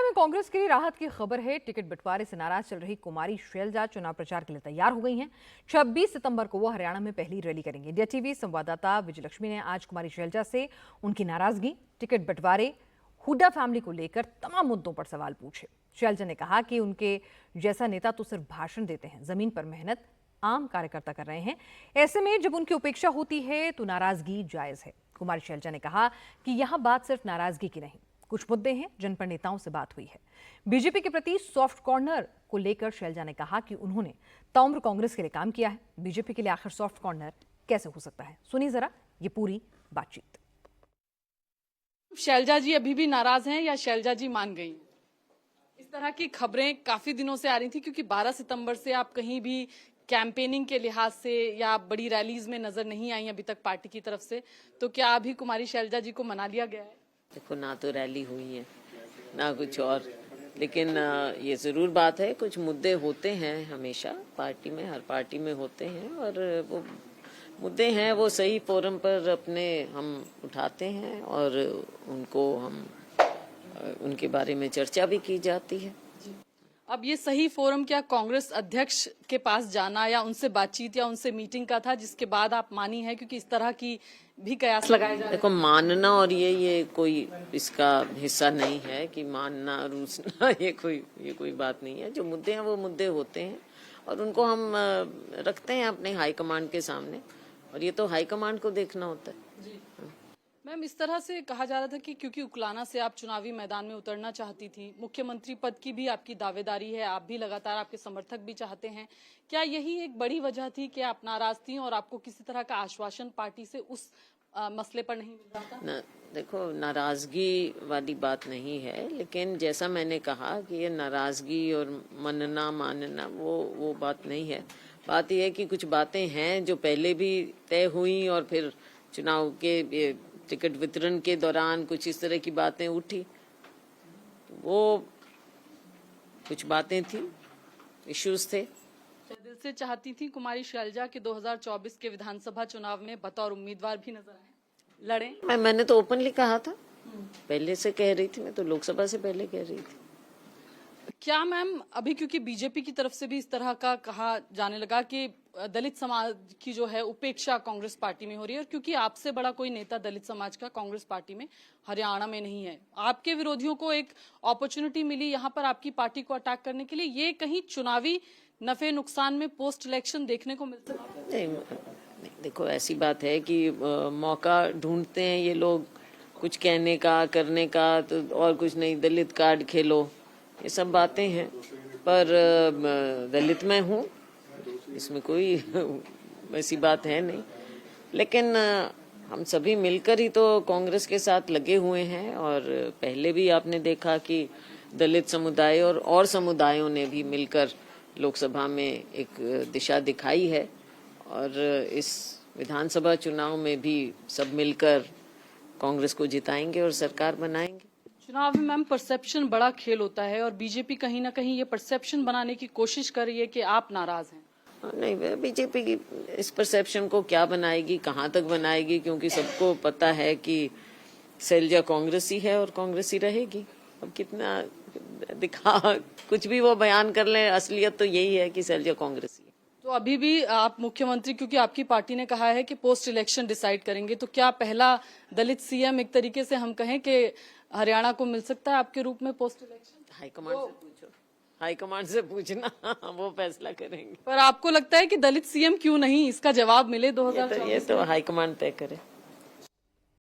में कांग्रेस के लिए राहत की खबर है। टिकट बंटवारे से नाराज चल रही कुमारी शैलजा चुनाव प्रचार के लिए तैयार हो गई हैं। 26 सितंबर को वो हरियाणा में पहली रैली करेंगे। इंडिया टीवी संवाददाता विजयलक्ष्मी ने आज कुमारी शैलजा से उनकी नाराजगी, टिकट बंटवारे, हुड्डा फैमिली को लेकर तमाम मुद्दों पर सवाल पूछे। शैलजा ने कहा कि उनके जैसा नेता तो सिर्फ भाषण देते हैं, जमीन पर मेहनत आम कार्यकर्ता कर रहे हैं। ऐसे में जब उनकी उपेक्षा होती है तो नाराजगी जायज है। कुमारी शैलजा ने कहा कि यह बात सिर्फ नाराजगी की नहीं, कुछ मुद्दे हैं जिन पर नेताओं से बात हुई है। बीजेपी के प्रति सॉफ्ट कॉर्नर को लेकर शैलजा ने कहा कि उन्होंने ताउम्र कांग्रेस के लिए काम किया है। बीजेपी के लिए आखिर सॉफ्ट कॉर्नर कैसे हो सकता है, सुनिए जरा ये पूरी बातचीत। शैलजा जी अभी भी नाराज हैं या शैलजा जी मान गई? इस तरह की खबरें काफी दिनों से आ रही थी क्योंकि 12 सितंबर से आप कहीं भी कैंपेनिंग के लिहाज से या बड़ी रैलीज में नजर नहीं आई अभी तक पार्टी की तरफ से, तो क्या अभी कुमारी शैलजा जी को मना लिया गया है? देखो, ना तो रैली हुई है ना कुछ और, लेकिन ये जरूर बात है, कुछ मुद्दे होते हैं हमेशा पार्टी में, हर पार्टी में होते हैं, और वो मुद्दे हैं वो सही फोरम पर अपने हम उठाते हैं और उनको हम उनके बारे में चर्चा भी की जाती है। अब ये सही फोरम क्या कांग्रेस अध्यक्ष के पास जाना या उनसे बातचीत या उनसे मीटिंग का था, जिसके बाद आप मानी है? क्योंकि इस तरह की भी कयास लगाए जा रहे हैं। देखो, मानना और ये कोई इसका हिस्सा नहीं है कि मानना रूसना ये कोई बात नहीं है। जो मुद्दे हैं वो मुद्दे होते हैं और उनको हम रखते हैं अपने हाईकमांड के सामने, और ये तो हाईकमांड को देखना होता है। मैम, इस तरह से कहा जा रहा था कि क्योंकि उकलाना से आप चुनावी मैदान में उतरना चाहती थी, मुख्यमंत्री पद की भी आपकी दावेदारी है, आप भी लगातार, आपके समर्थक भी चाहते हैं, क्या यही एक बड़ी वजह थी कि आप नाराज थी और आपको किसी तरह का आश्वासन पार्टी से उस मसले पर नहीं मिल रहा था? देखो, नाराजगी वाली बात नहीं है, लेकिन जैसा मैंने कहा कि ये नाराजगी और मनना मानना वो बात नहीं है। बात यह है कि कुछ बातें हैं जो पहले भी तय हुई और फिर चुनाव के टिकट वितरण के दौरान कुछ इस तरह की बातें उठी, तो वो कुछ बातें थी, इश्यूज थे। दिल से चाहती थी कुमारी शैलजा के 2024 के विधानसभा चुनाव में बतौर उम्मीदवार भी नजर आए, लड़े? मैंने तो ओपनली कहा था, पहले से कह रही थी, मैं तो लोकसभा से पहले कह रही थी। क्या मैम, अभी क्योंकि बीजेपी की तरफ से भी इस तरह का कहा जाने लगा कि दलित समाज की जो है उपेक्षा कांग्रेस पार्टी में हो रही है, और क्योंकि आपसे बड़ा कोई नेता दलित समाज का कांग्रेस पार्टी में हरियाणा में नहीं है, आपके विरोधियों को एक अपॉर्चुनिटी मिली यहाँ पर आपकी पार्टी को अटैक करने के लिए, ये कहीं चुनावी नफे नुकसान में पोस्ट इलेक्शन देखने को मिल सकता है? नहीं, देखो, ऐसी बात है कि मौका ढूंढते हैं ये लोग कुछ कहने का, करने का, तो और कुछ नहीं, दलित कार्ड खेलो, ये सब बातें हैं। पर दलित मैं हूँ, इसमें कोई ऐसी बात है नहीं, लेकिन हम सभी मिलकर ही तो कांग्रेस के साथ लगे हुए हैं, और पहले भी आपने देखा कि दलित समुदाय और समुदायों ने भी मिलकर लोकसभा में एक दिशा दिखाई है, और इस विधानसभा चुनाव में भी सब मिलकर कांग्रेस को जिताएंगे और सरकार बनाएंगे। चुनाव में मैम परसेप्शन बड़ा खेल होता है, और बीजेपी कहीं ना कहीं ये परसेप्शन बनाने की कोशिश कर रही है कि आप नाराज हैं। नहीं, बीजेपी इस परसेप्शन को क्या बनाएगी, कहाँ तक बनाएगी, क्योंकि सबको पता है कि शैलजा कांग्रेसी है और कांग्रेसी रहेगी। अब कितना दिखा कुछ भी वो बयान कर ले, असलियत तो यही है कि शैलजा कांग्रेसी है। तो अभी भी आप मुख्यमंत्री, क्योंकि आपकी पार्टी ने कहा है कि पोस्ट इलेक्शन डिसाइड करेंगे, तो क्या पहला दलित सीएम एक तरीके से हम कहें कि हरियाणा को मिल सकता है आपके रूप में पोस्ट इलेक्शन? हाईकमांड से पूछो, हाईकमांड से पूछना, वो फैसला करेंगे। पर आपको लगता है कि दलित सीएम क्यों नहीं, इसका जवाब मिले 2024? ये तो हाईकमांड तय करे।